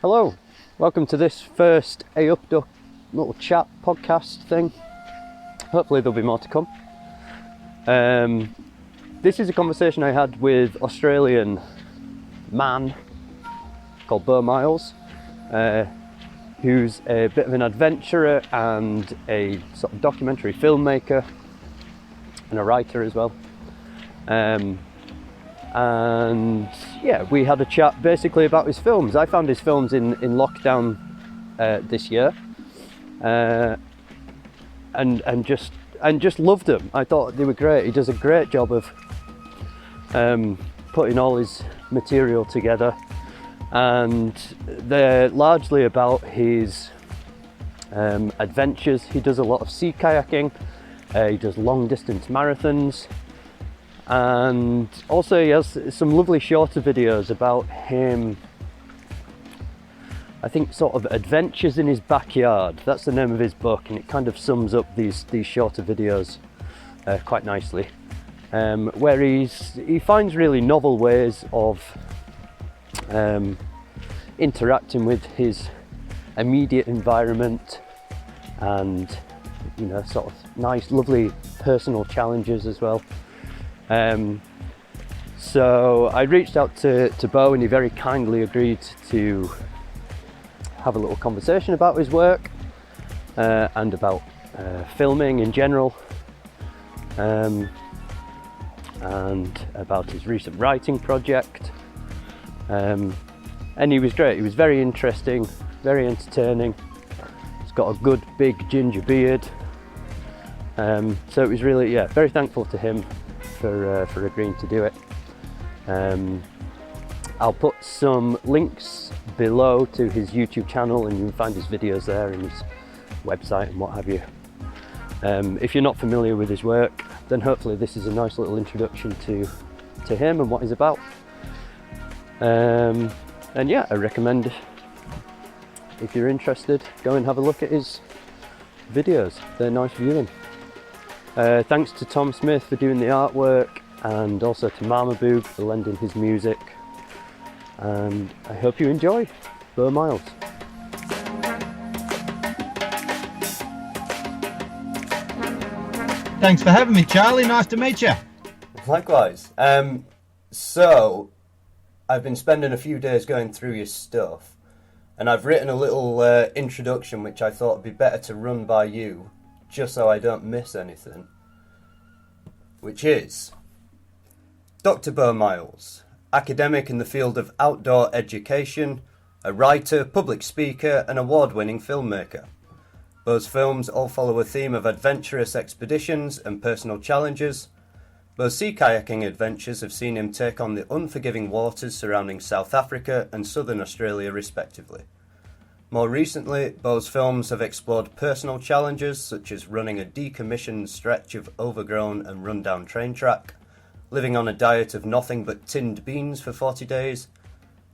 Hello, welcome to this first Upduck little chat podcast thing. Hopefully there'll be more to come. This is a conversation I had with Australian man called Beau Miles, who's a bit of an adventurer and a sort of documentary filmmaker and a writer as well. And yeah, we had a chat basically about his films. I found his films in lockdown this year, and just loved them. I thought they were great. He does a great job of putting all his material together, and they're largely about his adventures. He does a lot of sea kayaking. He does long distance marathons. And also he has some lovely shorter videos about him, I think sort of adventures in his backyard. That's the name of his book, and it kind of sums up these shorter videos quite nicely, where he finds really novel ways of interacting with his immediate environment, and sort of nice lovely personal challenges as well. So I reached out to Beau, and he very kindly agreed to have a little conversation about his work and about filming in general, and about his recent writing project. And he was great. He was very interesting, very entertaining. He's got a good big ginger beard. So it was really, very thankful to him for agreeing to do it. I'll put some links below to his YouTube channel, and you can find his videos there and his website and what have you. If you're not familiar with his work, then hopefully this is a nice little introduction to him and what he's about. And yeah, I recommend, if you're interested, go and have a look at his videos. They're nice viewing. Thanks to Tom Smith for doing the artwork, and also to Mama Boob for lending his music. And I hope you enjoy Beau Miles. Thanks for having me, Charlie. Nice to meet you. Likewise. So I've been spending a few days going through your stuff, and I've written a little introduction which I thought would be better to run by you, just so I don't miss anything, which is Dr. Beau Miles, academic in the field of outdoor education, a writer, public speaker and award-winning filmmaker. Beau's films all follow a theme of adventurous expeditions and personal challenges. Beau's sea kayaking adventures have seen him take on the unforgiving waters surrounding South Africa and southern Australia respectively. More recently, Beau's films have explored personal challenges such as running a decommissioned stretch of overgrown and run-down train track, living on a diet of nothing but tinned beans for 40 days,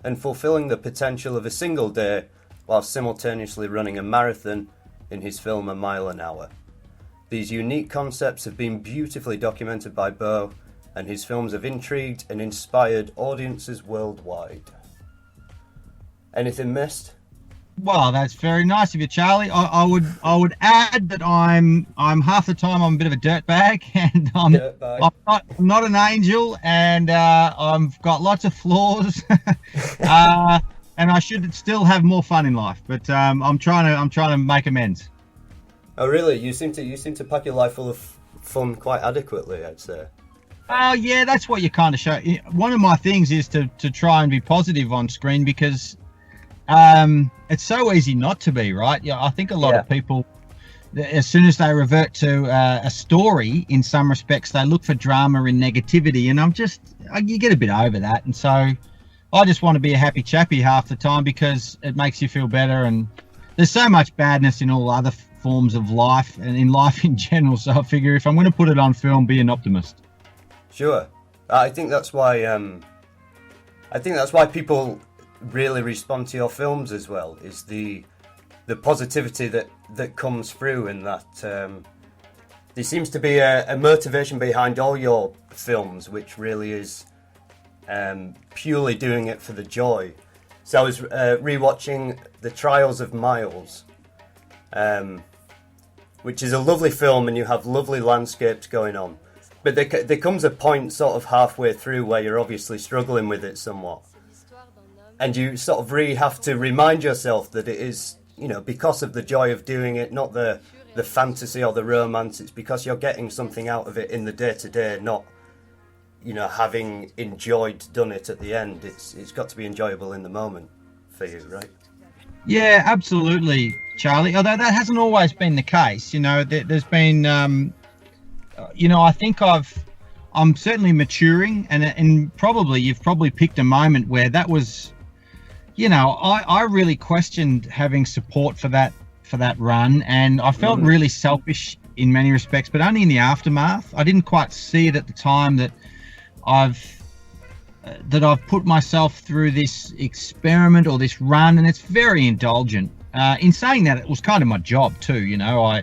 and fulfilling the potential of a single day while simultaneously running a marathon in his film A Mile an Hour. These unique concepts have been beautifully documented by Beau, and his films have intrigued and inspired audiences worldwide. Anything missed? Well, that's very nice of you, Charlie. I would add that I'm half the time I'm a bit of a dirtbag, and I'm not an angel, and I've got lots of flaws, and I should still have more fun in life. But I'm trying to make amends. Oh, really? You seem to pack your life full of fun quite adequately, I'd say. Oh yeah, that's what you kind of show. One of my things is to try and be positive on screen, because it's so easy not to be, right? Yeah, I think a lot of people, as soon as they revert to a story, in some respects, they look for drama in negativity, and you get a bit over that. And so I just want to be a happy chappy half the time, because it makes you feel better. And there's so much badness in all other forms of life and in life in general. So I figure if I'm going to put it on film, be an optimist. Sure. I think that's why people really respond to your films as well, is the positivity that comes through, in that there seems to be a motivation behind all your films, which really is purely doing it for the joy So I was rewatching The Trials of Miles, which is a lovely film, and you have lovely landscapes going on. But there comes a point sort of halfway through where you're obviously struggling with it somewhat. And you sort of really have to remind yourself that it is, you know, because of the joy of doing it, not the fantasy or the romance. It's because you're getting something out of it in the day-to-day, not, you know, having done it at the end. It's got to be enjoyable in the moment for you, right? Yeah, absolutely, Charlie. Although that hasn't always been the case. You know, there's been... you know, I think I'm certainly maturing, and probably you've probably picked a moment where that was, you know, I really questioned having support for that run, and I felt really selfish in many respects, but only in the aftermath. I didn't quite see it at the time that I've put myself through this experiment or this run, and it's very indulgent. In saying that, it was kind of my job too, you know.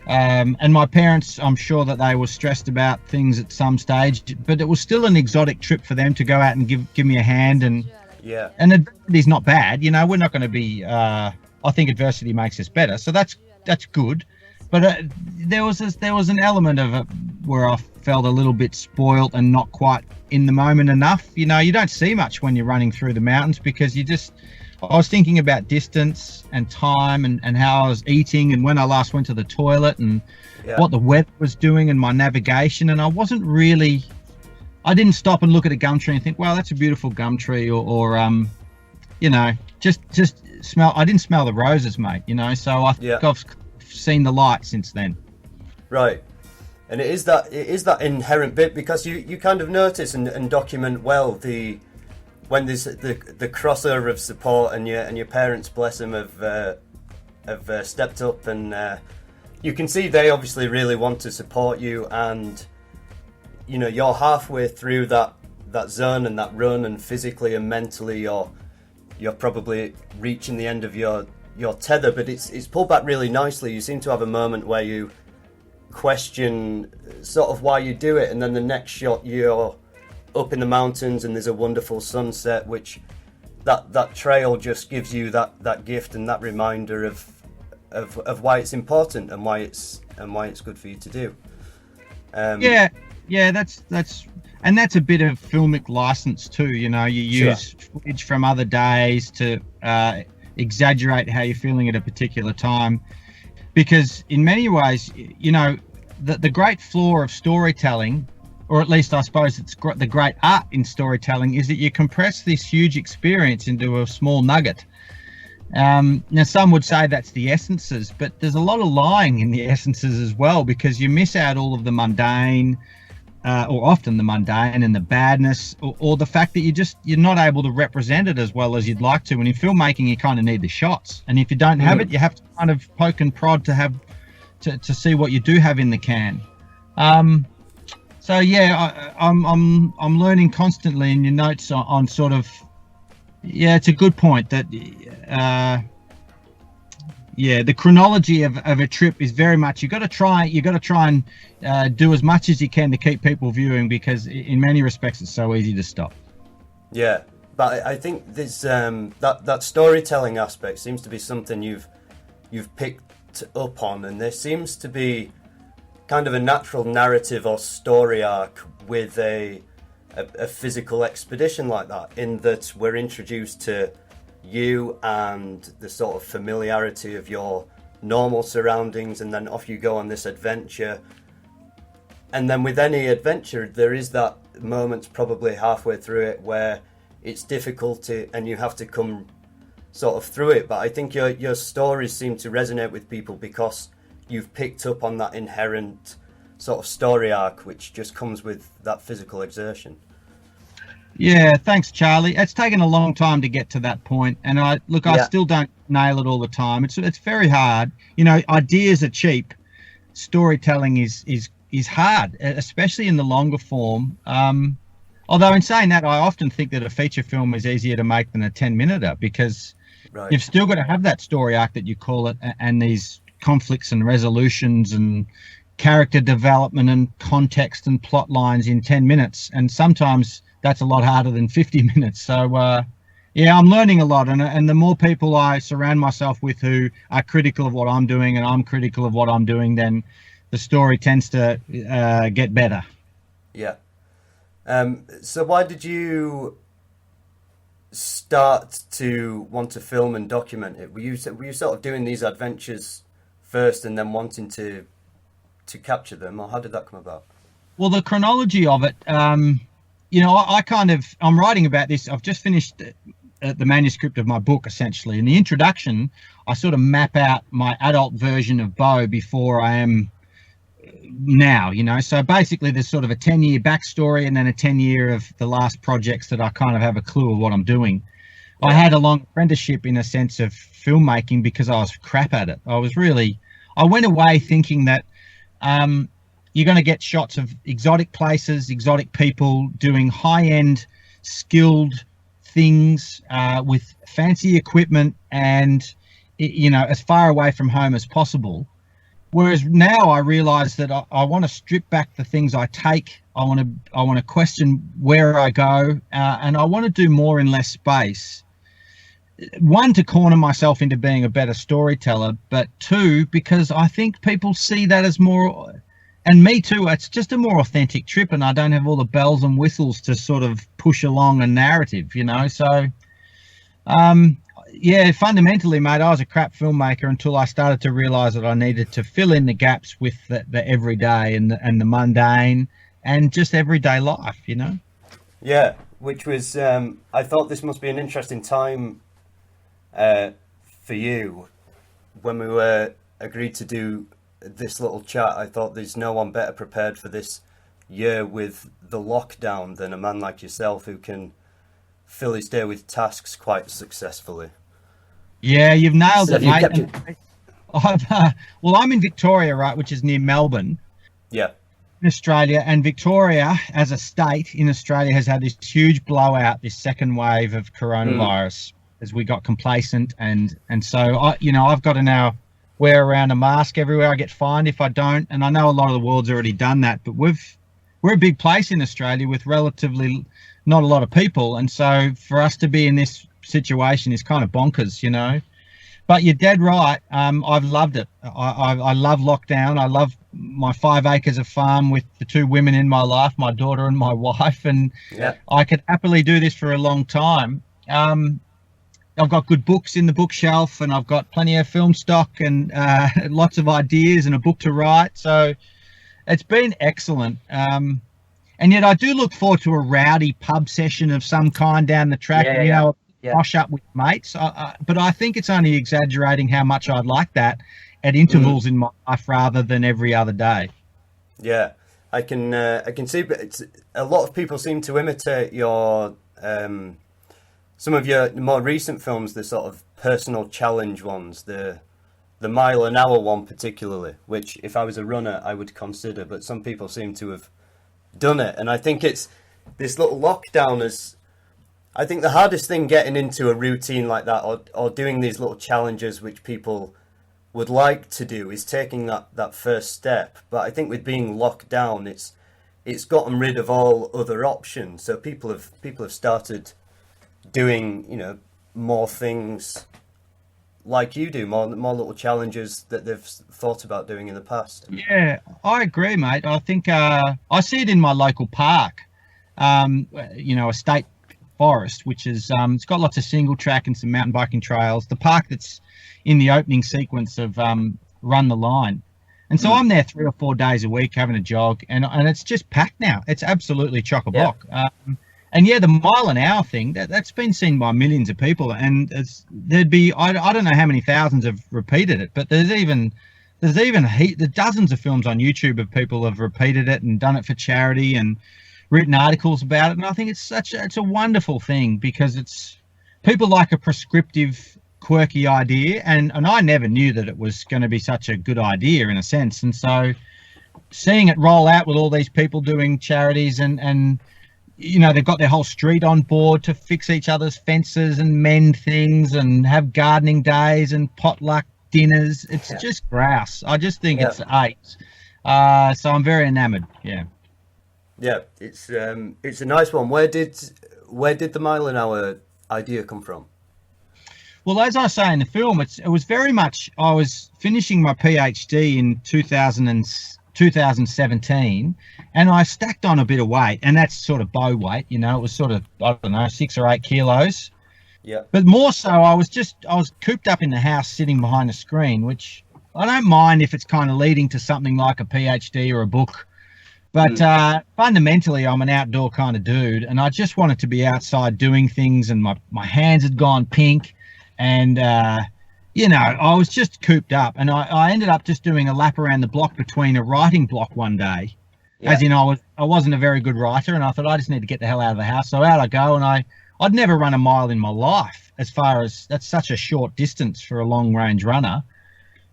And my parents, I'm sure that they were stressed about things at some stage, but it was still an exotic trip for them to go out and give me a hand. And yeah, and adversity's not bad, you know. We're not going to be. I think adversity makes us better, so that's good. But there was an element of it where I felt a little bit spoilt and not quite in the moment enough. You know, you don't see much when you're running through the mountains because I was thinking about distance and time and how I was eating and when I last went to the toilet and what the weather was doing and my navigation. And I didn't stop and look at a gum tree and think, wow, that's a beautiful gum tree or you know, just smell. I didn't smell the roses, mate, you know, so I think I've seen the light since then. Right. And it is that inherent bit because you kind of notice and document well when there's the crossover of support and your parents, bless them, have stepped up, and you can see they obviously really want to support you, and you know you're halfway through that zone and that run, and physically and mentally you're probably reaching the end of your tether, but it's pulled back really nicely. You seem to have a moment where you question sort of why you do it, and then the next shot you're up in the mountains and there's a wonderful sunset, which that trail just gives you that gift and that reminder of why it's important and why it's good for you to do. Yeah, that's a bit of filmic license too, you know. You use footage from other days to exaggerate how you're feeling at a particular time, because in many ways, you know, the great flaw of storytelling, or at least I suppose it's the great art in storytelling, is that you compress this huge experience into a small nugget. Now, some would say that's the essences, but there's a lot of lying in the essences as well, because you miss out all of the mundane, or often the mundane and the badness, or the fact that you're not able to represent it as well as you'd like to. And in filmmaking, you kind of need the shots, and if you don't have it, you have to kind of poke and prod to see what you do have in the can. So yeah, I'm learning constantly in your notes on sort of, yeah, it's a good point that the chronology of a trip is very much you got to try and do as much as you can to keep people viewing, because in many respects it's so easy to stop. Yeah, but I think this that storytelling aspect seems to be something you've picked up on, and there seems to be kind of a natural narrative or story arc with a physical expedition like that, in that we're introduced to you and the sort of familiarity of your normal surroundings, and then off you go on this adventure. And then with any adventure, there is that moment probably halfway through it where it's difficult and you have to come sort of through it. But I think your stories seem to resonate with people because you've picked up on that inherent sort of story arc, which just comes with that physical exertion. Yeah, thanks, Charlie. It's taken a long time to get to that point, and I still don't nail it all the time. It's very hard. You know, ideas are cheap. Storytelling is hard, especially in the longer form. Although in saying that, I often think that a feature film is easier to make than a 10-minute, because you've still got to have that story arc that you call it, and these conflicts and resolutions and character development and context and plot lines in 10 minutes. And sometimes that's a lot harder than 50 minutes. So, Yeah, I'm learning a lot, and the more people I surround myself with who are critical of what I'm doing, and I'm critical of what I'm doing, then the story tends to get better. Yeah. So why did you start to want to film and document it? Were you sort of doing these adventures first and then wanting to capture them, or how did that come about? Well, the chronology of it, I kind of I'm writing about this. I've just finished the manuscript of my book essentially. In the introduction, I sort of map out my adult version of Beau before I am now, so basically there's sort of a 10-year backstory and then a 10-year of the last projects that I kind of have a clue of what I'm doing. I Yeah. had a long apprenticeship in a sense of filmmaking because I was crap at it. I went away thinking that you're going to get shots of exotic places, exotic people doing high-end skilled things with fancy equipment and as far away from home as possible. Whereas now I realize that I want to strip back the things I take. I want to question where I go, and I want to do more in less space. One, to corner myself into being a better storyteller, but two, because I think people see that as more, and me too, it's just a more authentic trip, and I don't have all the bells and whistles to sort of push along a narrative, So, yeah, fundamentally, mate, I was a crap filmmaker until I started to realize that I needed to fill in the gaps with the everyday and the mundane and just everyday life. Yeah, which was I thought this must be an interesting time for you when we were agreed to do this little chat. I thought there's no one better prepared for this year with the lockdown than a man like yourself who can fill his day with tasks quite successfully. Yeah, you've nailed So it, you mate. kept it. Well, I'm in Victoria, right, which is near Melbourne, Yeah. in Australia, and Victoria, as a state in Australia, has had this huge blowout, this second wave of coronavirus, as we got complacent, and so I've got to now wear around a mask everywhere. I get fined if I don't, and I know a lot of the world's already done that, but we're a big place in Australia with relatively not a lot of people, and so for us to be in this situation is kind of bonkers. But you're dead right. I've loved it. I love lockdown. I love my 5 acres of farm with the two women in my life, my daughter and my wife, and Yeah. I could happily do this for a long time. I've got good books in the bookshelf, and I've got plenty of film stock and lots of ideas and a book to write. So it's been excellent. And yet I do look forward to a rowdy pub session of some kind down the track, wash up with mates. But I think it's only exaggerating how much I'd like that at intervals in my life rather than every other day. Yeah, I can see, but a lot of people seem to imitate your some of your more recent films, the sort of personal challenge ones, the mile an hour one particularly, which if I was a runner I would consider, but some people seem to have done it, and I think it's this little lockdown is, I think the hardest thing getting into a routine like that or doing these little challenges which people would like to do is taking that first step. But I think with being locked down, it's gotten rid of all other options. So people have started doing more things like you do, more little challenges that they've thought about doing in the past. Yeah, I agree, mate. I think I see it in my local park, a state forest, which is it's got lots of single track and some mountain biking trails. The park that's in the opening sequence of Run the Line. And so I'm there 3 or 4 days a week having a jog, and it's just packed now. It's absolutely chock-a-block. Yeah. And yeah, the mile an hour thing, that's been seen by millions of people, and there'd be I don't know how many thousands have repeated it, but there's dozens of films on YouTube of people have repeated it and done it for charity and written articles about it. And I think it's a wonderful thing because it's people like a prescriptive, quirky idea, and I never knew that it was going to be such a good idea in a sense. And so seeing it roll out with all these people doing charities and they've got their whole street on board to fix each other's fences and mend things and have gardening days and potluck dinners. It's just grouse. I just think it's ace. So I'm very enamored. Yeah, it's a nice one. Where did the mile an hour idea come from? Well, as I say in the film, it was very much, I was finishing my PhD in 2017, and I stacked on a bit of weight, and that's sort of bow weight, you know, it was sort of, I don't know, 6 or 8 kilos. Yeah. But more so, I was cooped up in the house sitting behind a screen, which I don't mind if it's kind of leading to something like a PhD or a book. But fundamentally, I'm an outdoor kind of dude, and I just wanted to be outside doing things, and my hands had gone pink. And, you know, I was just cooped up, and I ended up just doing a lap around the block between a writing block one day, as in I wasn't a very good writer, and I thought I just need to get the hell out of the house. So out I go, and I'd never run a mile in my life, as far as that's such a short distance for a long range runner.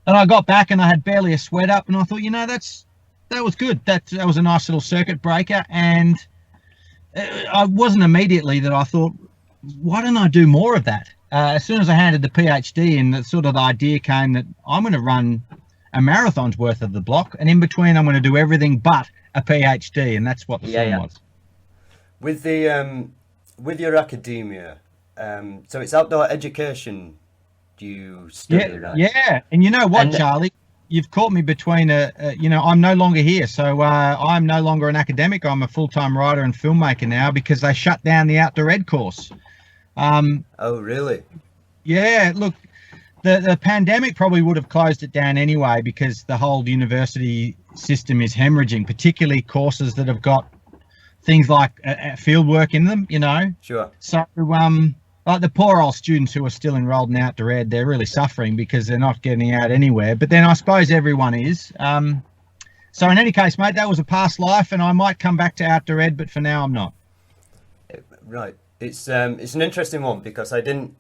And I got back and I had barely a sweat up, and I thought, you know, that was good. That was a nice little circuit breaker. And I wasn't immediately that I thought, why don't I do more of that? As soon as I handed the PhD in, the sort of the idea came that I'm going to run a marathon's worth of the block, and in between I'm going to do everything but a PhD, and that's what the film was. With the with your academia, so it's outdoor education you study, right? Yeah, and you know what, Charlie? You've caught me between you know, I'm no longer here, so I'm no longer an academic. I'm a full-time writer and filmmaker now because they shut down the outdoor ed course. Oh, really? Yeah, look, the pandemic probably would have closed it down anyway, because the whole university system is hemorrhaging, particularly courses that have got things like field work in them, you know. Sure. So, like the poor old students who are still enrolled in outdoor ed, they're really suffering because they're not getting out anywhere. But then I suppose everyone is. So in any case, mate, that was a past life, and I might come back to outdoor ed, but for now I'm not. Right. It's an interesting one because I didn't.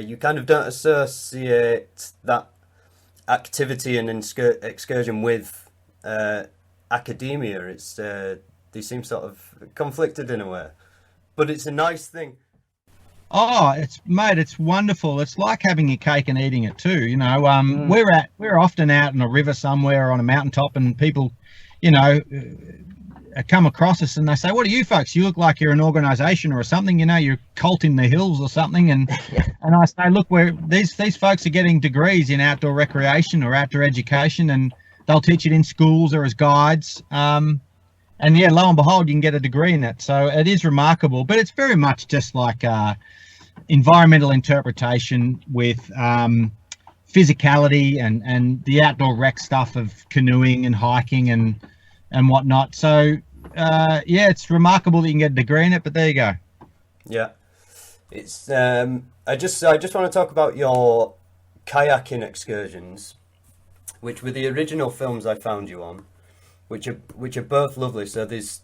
You kind of don't associate that activity and excursion with academia. It's they seem sort of conflicted in a way, but it's a nice thing. Oh, it's wonderful. It's like having your cake and eating it too. You know, we're often out in a river somewhere on a mountaintop, and people, you know, come across us and they say, "What are you folks? You look like you're an organisation or something. You know, you're cult in the hills or something." And and I say, "Look, these folks are getting degrees in outdoor recreation or outdoor education, and they'll teach it in schools or as guides." And yeah, lo and behold, you can get a degree in it. So it is remarkable, but it's very much just like environmental interpretation with physicality and the outdoor rec stuff of canoeing and hiking and whatnot. So yeah, it's remarkable that you can get a degree in it, but there you go. Yeah, it's I just want to talk about your kayaking excursions, which were the original films I found you on, which are both lovely. So there's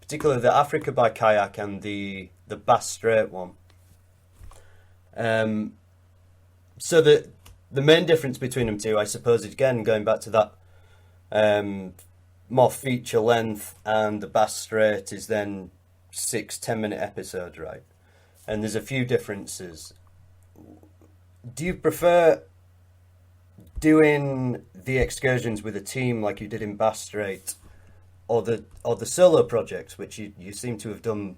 particularly the Africa by Kayak and the Bass Strait one. So the main difference between them two, I suppose, is again going back to that more feature length, and the Bass Strait is then 6-10 minute episodes, right? And there's a few differences. Do you prefer doing the excursions with a team like you did in Bass Strait, or the solo projects, which you seem to have done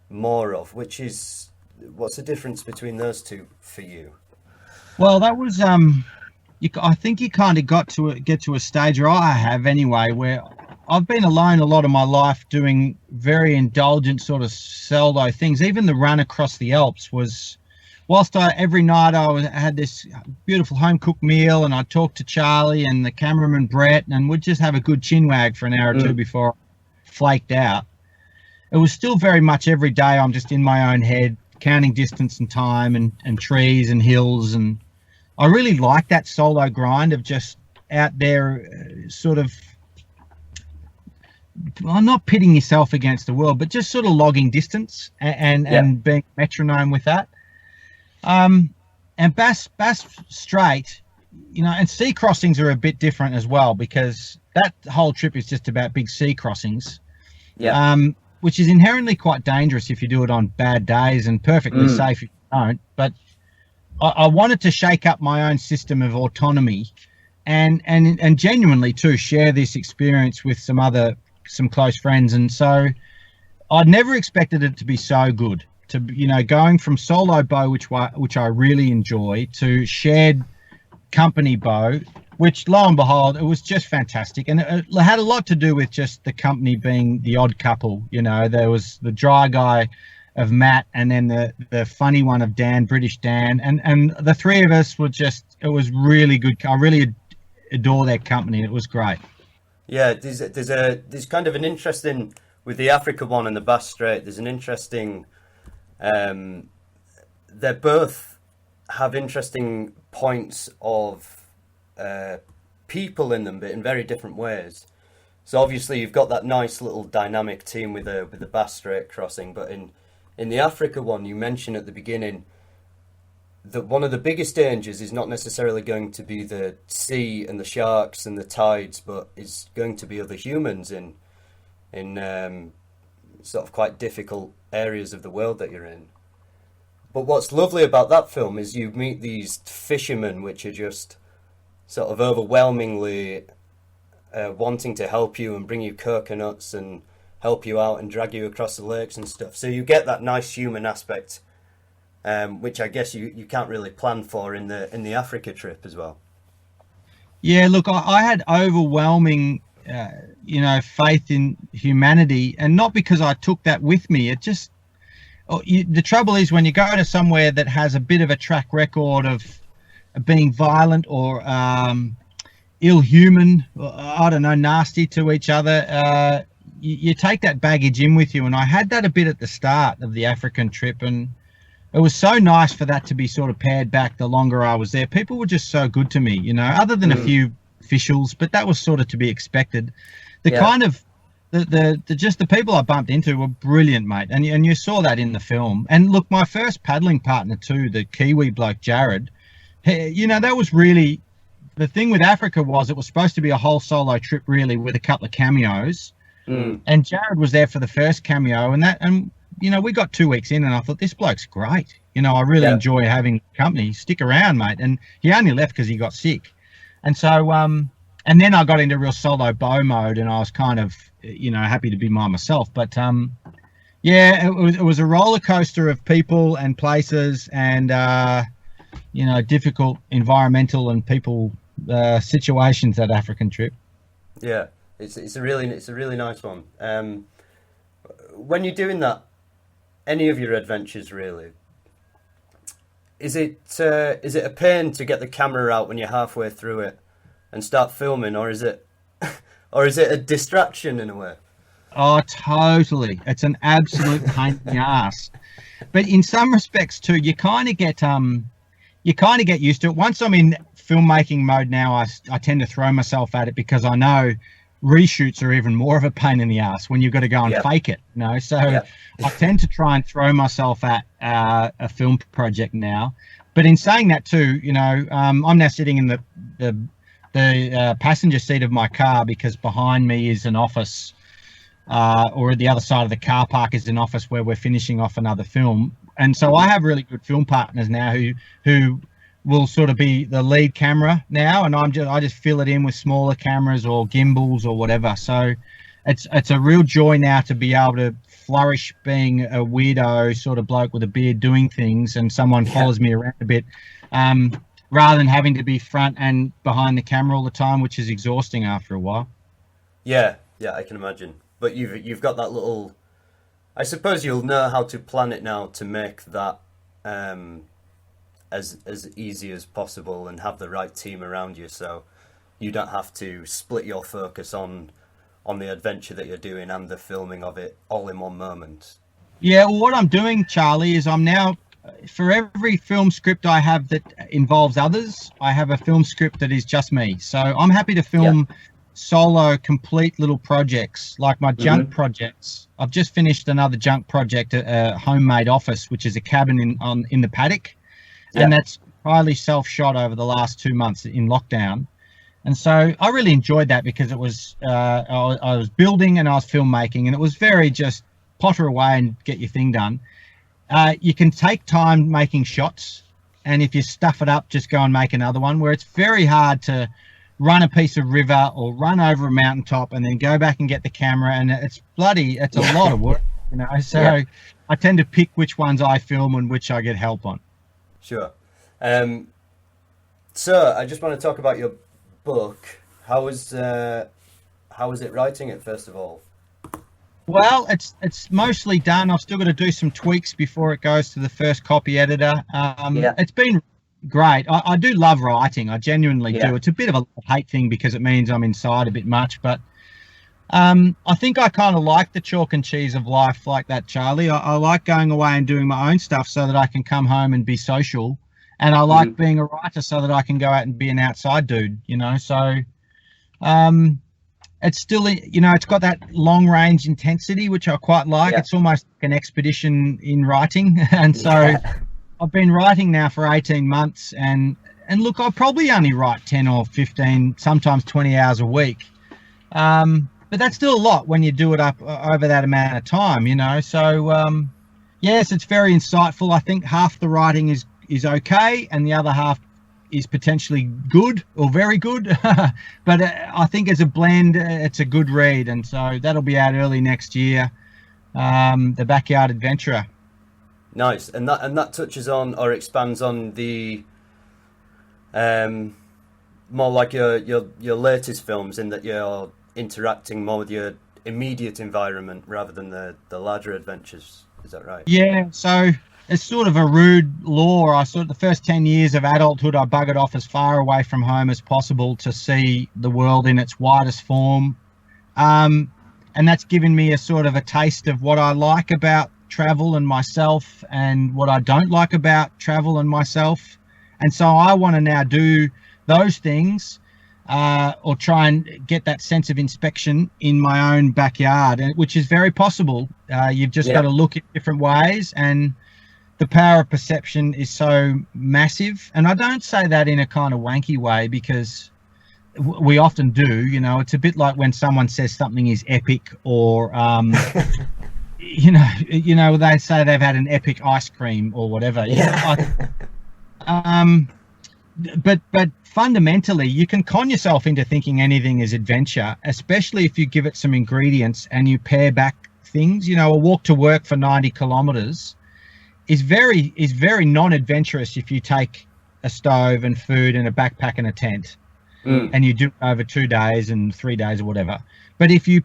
more of? What's the difference between those two for you? Well, that was I think you kind of get to a stage, or I have anyway, where I've been alone a lot of my life doing very indulgent sort of solo things. Even the run across the Alps was, whilst every night I had this beautiful home cooked meal, and I'd talk to Charlie and the cameraman Brett, and we'd just have a good chinwag for an hour or two before I flaked out. It was still very much every day I'm just in my own head, counting distance and time and trees and hills, and I really like that solo grind of just out there, sort of, well, not pitting yourself against the world, but just sort of logging distance and being metronome with that. And Bass Strait, you know, and sea crossings are a bit different as well, because that whole trip is just about big sea crossings. Yeah. Which is inherently quite dangerous if you do it on bad days, and perfectly safe if you don't. But I wanted to shake up my own system of autonomy and genuinely too share this experience with some close friends. And so I'd never expected it to be so good, to going from solo bow, which I really enjoy, to shared company bow, which lo and behold, it was just fantastic. And it had a lot to do with just the company being the odd couple. There was the dry guy of Matt, and then the funny one of Dan, British Dan, and the three of us were just, it was really good. I really adore their company. It was great. Yeah, there's kind of an interesting, with the Africa one and the Bass Strait, there's an interesting, they both have interesting points of people in them, but in very different ways. So obviously you've got that nice little dynamic team with the Bass Strait crossing, but in the Africa one, you mentioned at the beginning that one of the biggest dangers is not necessarily going to be the sea and the sharks and the tides, but is going to be other humans in sort of quite difficult areas of the world that you're in. But what's lovely about that film is you meet these fishermen which are just sort of overwhelmingly wanting to help you and bring you coconuts and help you out and drag you across the lakes and stuff. So you get that nice human aspect, which I guess you can't really plan for in the Africa trip as well. Yeah, look, I had overwhelming, faith in humanity, and not because I took that with me. It just, the trouble is when you go to somewhere that has a bit of a track record of being violent or ill-human, I don't know, nasty to each other, you take that baggage in with you. And I had that a bit at the start of the African trip, and it was so nice for that to be sort of pared back the longer I was there. People were just so good to me, other than a few officials, but that was sort of to be expected. Kind of the people I bumped into were brilliant, mate, and you saw that in the film. And look, my first paddling partner too, the Kiwi bloke Jared, that was really the thing with Africa. Was it was supposed to be a whole solo trip really with a couple of cameos, and Jared was there for the first cameo, and we got 2 weeks in, and I thought, this bloke's great. I really enjoy having company. Stick around, mate. And he only left because he got sick. And so, and then I got into real solo bow mode, and I was kind of, happy to be by myself. But it was a roller coaster of people and places, and difficult environmental and people situations, that African trip. Yeah, it's a really nice one. When you're doing that, any of your adventures really, is it a pain to get the camera out when you're halfway through it and start filming, or is it a distraction in a way? Oh, totally. It's an absolute pain in the ass. But in some respects too, you kind of get used to it. Once I'm in filmmaking mode now, I tend to throw myself at it, because I know reshoots are even more of a pain in the ass when you've got to go and fake it, so I tend to try and throw myself at a film project now. But in saying that too, I'm now sitting in the passenger seat of my car, because behind me is an office, or at the other side of the car park is an office where we're finishing off another film. And so I have really good film partners now who will sort of be the lead camera now, and I just fill it in with smaller cameras or gimbals or whatever. So it's a real joy now to be able to flourish being a weirdo sort of bloke with a beard doing things, and someone follows me around a bit, rather than having to be front and behind the camera all the time, which is exhausting after a while. Yeah, I can imagine. But you've got that little, I suppose you'll know how to plan it now to make that as easy as possible, and have the right team around you, so you don't have to split your focus on the adventure that you're doing and the filming of it all in one moment. Yeah, well, what I'm doing, Charlie, is I'm now, for every film script I have that involves others, I have a film script that is just me. So I'm happy to film solo, complete little projects, like my junk projects. I've just finished another junk project, a homemade office, which is a cabin in the paddock. And that's highly self-shot over the last 2 months in lockdown. And so I really enjoyed that, because it was I was building and I was filmmaking, and it was very just potter away and get your thing done. You can take time making shots, and if you stuff it up, just go and make another one, where it's very hard to run a piece of river or run over a mountaintop and then go back and get the camera, and it's a lot of work. you know. So I tend to pick which ones I film and which I get help on. Sure. So I just want to talk about your book. How was it writing it, first of all? Well, it's mostly done. I've still got to do some tweaks before it goes to the first copy editor. It's been great. I do love writing. I genuinely do. It's a bit of a hate thing because it means I'm inside a bit much, but I think I kind of like the chalk and cheese of life like that, Charlie. I like going away and doing my own stuff so that I can come home and be social, and I like being a writer so that I can go out and be an outside dude, you know. So it's still, you know, it's got that long range intensity, which I quite like. It's almost like an expedition in writing. And so I've been writing now for 18 months and look, I probably only write 10 or 15, sometimes 20 hours a week. But that's still a lot when you do it up over that amount of time, you know? So, yes, it's very insightful. I think half the writing is okay. And the other half is potentially good or very good, but I think as a blend, it's a good read, and so that'll be out early next year. The Backyard Adventurer. Nice, and that touches on or expands on the more like your latest films, in that you're interacting more with your immediate environment rather than the larger adventures. Is that right? Yeah. So it's sort of a rude law. The first 10 years of adulthood, I buggered off as far away from home as possible to see the world in its widest form. And that's given me a sort of a taste of what I like about travel and myself and what I don't like about travel and myself. And so I want to now do those things, or try and get that sense of inspection in my own backyard, which is very possible. You've just got to look at different ways, and the power of perception is so massive. And I don't say that in a kind of wanky way, because we often do, you know. It's a bit like when someone says something is epic, or you know they say they've had an epic ice cream or whatever. But fundamentally, you can con yourself into thinking anything is adventure, especially if you give it some ingredients and you pare back things. You know, a walk to work for 90 kilometers is very non-adventurous if you take a stove and food and a backpack and a tent, and you do it over 2 days and 3 days or whatever. But if you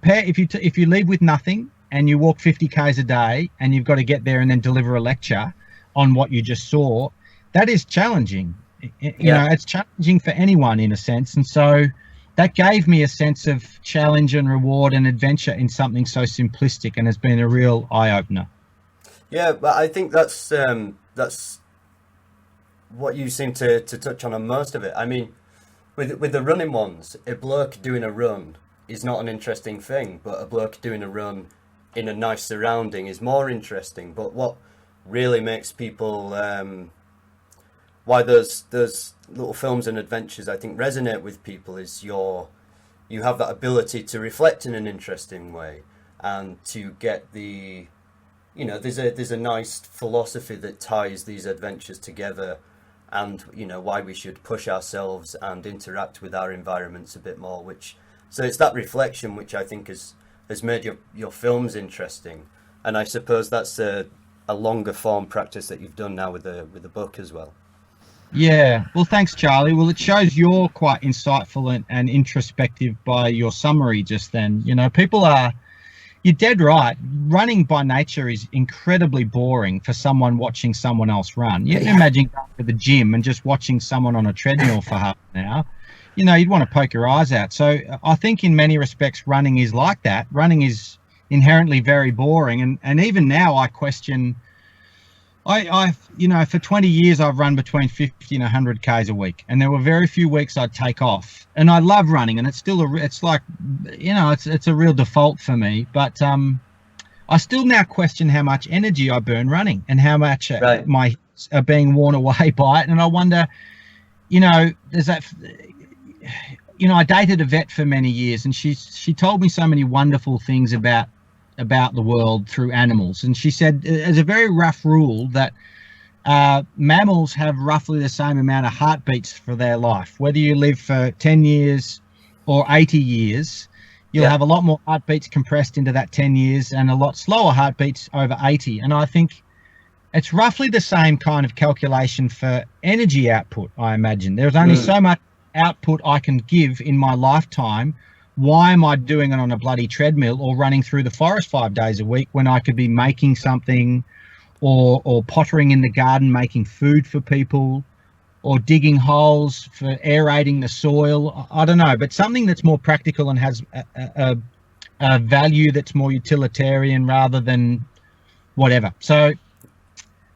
leave with nothing and you walk 50 k's a day and you've got to get there and then deliver a lecture on what you just saw, that is challenging. You know, it's challenging for anyone in a sense, and so that gave me a sense of challenge and reward and adventure in something so simplistic, and has been a real eye-opener. Yeah, but I think that's what you seem to touch on most of it. I mean, with the running ones, a bloke doing a run is not an interesting thing, but a bloke doing a run in a nice surrounding is more interesting. But what really makes people why those little films and adventures, I think, resonate with people is you have that ability to reflect in an interesting way, and to get the, you know, there's a nice philosophy that ties these adventures together, and, you know, why we should push ourselves and interact with our environments a bit more, so it's that reflection which I think has made your films interesting. And I suppose that's a longer form practice that you've done now with the book as well. Yeah, well, thanks, Charlie. Well, it shows you're quite insightful and introspective by your summary just then. You know, you're dead right. Running by nature is incredibly boring for someone watching someone else run. You can imagine going to the gym and just watching someone on a treadmill for half an hour. You know, you'd want to poke your eyes out. So I think in many respects, running is like that. Running is inherently very boring. And even now I question, you know, for 20 years I've run between 50 and 100 k's a week, and there were very few weeks I'd take off. And I love running, and it's still it's like, you know, it's a real default for me. But I still now question how much energy I burn running, and how much my hips are being worn away by it. And I wonder, you know, there's that. You know, I dated a vet for many years, and she told me so many wonderful things about the world through animals. And she said, as a very rough rule, that mammals have roughly the same amount of heartbeats for their life. Whether you live for 10 years or 80 years, You'll have a lot more heartbeats compressed into that 10 years and a lot slower heartbeats over 80. And I think it's roughly the same kind of calculation for energy output, I imagine. There's only so much output I can give in my lifetime. Why am I doing it on a bloody treadmill or running through the forest 5 days a week when I could be making something or pottering in the garden, making food for people, or digging holes for aerating the soil? I don't know, but something that's more practical and has a value that's more utilitarian rather than whatever. So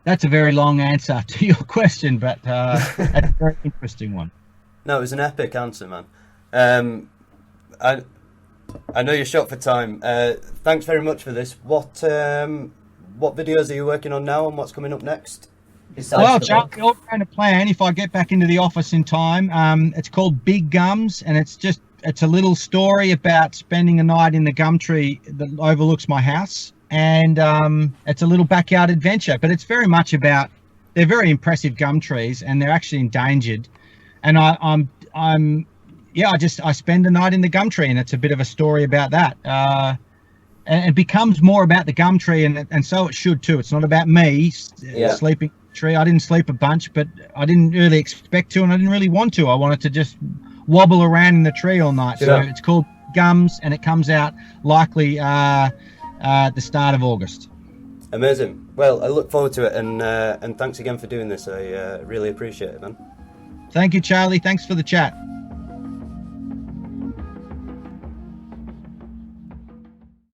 that's a very long answer to your question, but that's a very interesting one. No, it was an epic answer, man. I know you're short for time. Thanks very much for this. What videos are you working on now, and what's coming up next? Well, Charlie, all going to plan if I get back into the office in time. It's called Big Gums, and it's a little story about spending a night in the gum tree that overlooks my house, and it's a little backyard adventure. But it's very much about, they're very impressive gum trees, and they're actually endangered. And I spend a night in the gum tree, and it's a bit of a story about that. And it becomes more about the gum tree, and so it should too. It's not about me sleeping in the tree. I didn't sleep a bunch, but I didn't really expect to, and I didn't really want to. I wanted to just wobble around in the tree all night. So it's called Gums, and it comes out likely at the start of August. Amazing. Well, I look forward to it, and thanks again for doing this. I really appreciate it, man. Thank you, Charlie. Thanks for the chat.